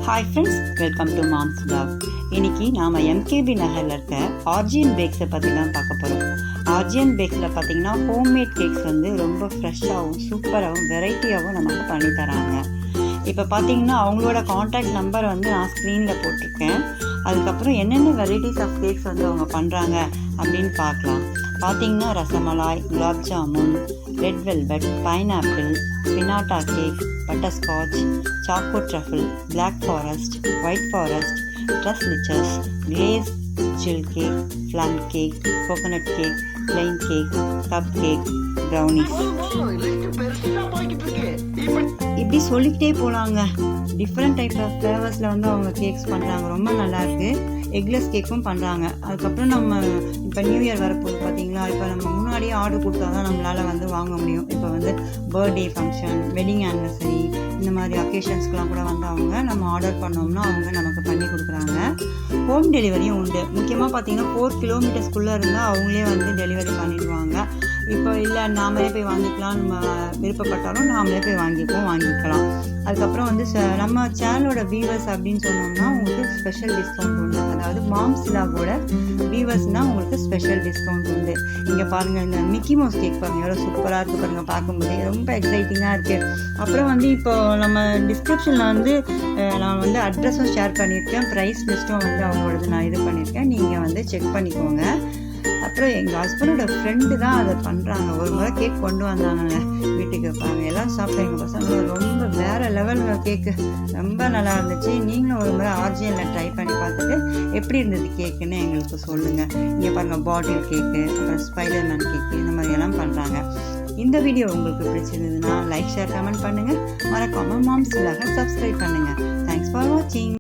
Hi friends, welcome to moms vlog. இன்னைக்கு நாம் MKB நகரில் இருக்க ஆர்ஜியன் பேக்ஸை பற்றி தான் பார்க்க போகிறோம். ஆர்ஜியன் பேக்ஸில் பார்த்தீங்கன்னா ஹோம்மேட் கேக்ஸ் வந்து ரொம்ப ஃப்ரெஷ்ஷாகவும் சூப்பராகவும் வெரைட்டியாகவும் நமக்கு பண்ணி தராங்க. இப்போ பார்த்தீங்கன்னா அவங்களோட காண்டாக்ட் நம்பர் வந்து நான் ஸ்க்ரீனில் போட்டிருக்கேன். அதுக்கப்புறம் என்னென்ன வெரைட்டிஸ் ஆஃப் கேக்ஸ் வந்து அவங்க பண்ணுறாங்க அப்படின்னு பார்க்கலாம். பார்த்தீங்கன்னா rasmalai, gulab jamun, red velvet, pineapple, pinata cake, butterscotch, choco truffle, black forest, white forest, tres leches, glaze chill cake, plum cake, coconut cake, plain cake, cupcake, brownies, இப்படி சொல்லிக்கிட்டே போகலாங்க. டிஃப்ரெண்ட் டைப் ஆஃப் ஃப்ளேவர்ஸில் வந்து அவங்க கேக்ஸ் பண்ணுறாங்க. ரொம்ப நல்லாயிருக்கு. எக்லெஸ் கேக்கும் பண்ணுறாங்க. அதுக்கப்புறம் நம்ம இப்போ நியூ இயர் வரப்போகுது பார்த்தீங்களா, இப்போ நம்ம முன்னாடியே ஆர்டர் கொடுத்தா தான் நம்மளால் வந்து வாங்க முடியும். இப்போ வந்து பர்த்டே ஃபங்க்ஷன், வெட்டிங் ஆனிவர்சரி, இந்த மாதிரி அக்கேஷன்ஸ்க்கெலாம் கூட வந்து அவங்க நம்ம ஆர்டர் பண்ணோம்னா அவங்க நமக்கு பண்ணி கொடுக்குறாங்க. ஹோம் டெலிவரியும் உண்டு. முக்கியமாக பார்த்தீங்கன்னா 4 கிலோமீட்டர்ஸ்குள்ளே இருந்தால் அவங்களே வந்து டெலிவரி பண்ணிடுவாங்க. இப்போ இல்லை நாமளே போய் வாங்கிக்கலாம், நம்ம விருப்பப்பட்டாலும் நாமளே போய் வாங்கிக்கலாம். அதுக்கப்புறம் வந்து நம்ம சேனலோட வியூவர்ஸ் அப்படின்னு சொன்னோம்னா உங்களுக்கு ஸ்பெஷல் டிஸ்கவுண்ட் உண்டு. அதாவது மாம்ஸ் vlogோட வியூவர்ஸ்னால் உங்களுக்கு ஸ்பெஷல் டிஸ்கவுண்ட் உண்டு. இங்கே பாருங்கள், இந்த மிக்கி மவுஸ் கேக் பாருங்கள், எவ்வளோ சூப்பராக இருக்குது பாருங்கள். பார்க்கும்போதே ரொம்ப எக்ஸைட்டிங்காக இருக்குது. அப்புறம் வந்து இப்போ நம்ம டிஸ்கிரிப்ஷனில் வந்து நான் வந்து அட்ரஸும் ஷேர் பண்ணியிருக்கேன், ப்ரைஸ் லிஸ்ட்டும் வந்து அவங்களோடது நான் இது பண்ணியிருக்கேன். நீங்கள் வந்து செக் பண்ணிக்கோங்க. அப்புறம் எங்கள் ஹஸ்பண்டோட ஃப்ரெண்டு தான் அதை பண்ணுறாங்க. ஒரு முறை கேக் கொண்டு வந்தாங்க வீட்டுக்கு. பாருங்க, எல்லாம் சாப்பிட்டு எங்கள் பசங்க ரொம்ப வேறு லெவலில் கேக்கு ரொம்ப நல்லா இருந்துச்சு. நீங்களும் ஒரு முறை ஆர்ஜியனில் ட்ரை பண்ணி பார்த்துட்டு எப்படி இருந்தது கேக்குன்னு எங்களுக்கு சொல்லுங்கள். இங்கே பாருங்கள், பாட்டில் கேக்கு, அப்புறம் ஸ்பைடர்மேன் கேக்கு, இந்த மாதிரி எல்லாம் பண்ணுறாங்க. இந்த வீடியோ உங்களுக்கு பிடிச்சிருந்ததுன்னா லைக், ஷேர், கமெண்ட் பண்ணுங்கள். மறக்காமல் மாம்ஸ் vlog சப்ஸ்கிரைப் பண்ணுங்கள். தேங்க்ஸ் ஃபார் வாட்சிங்.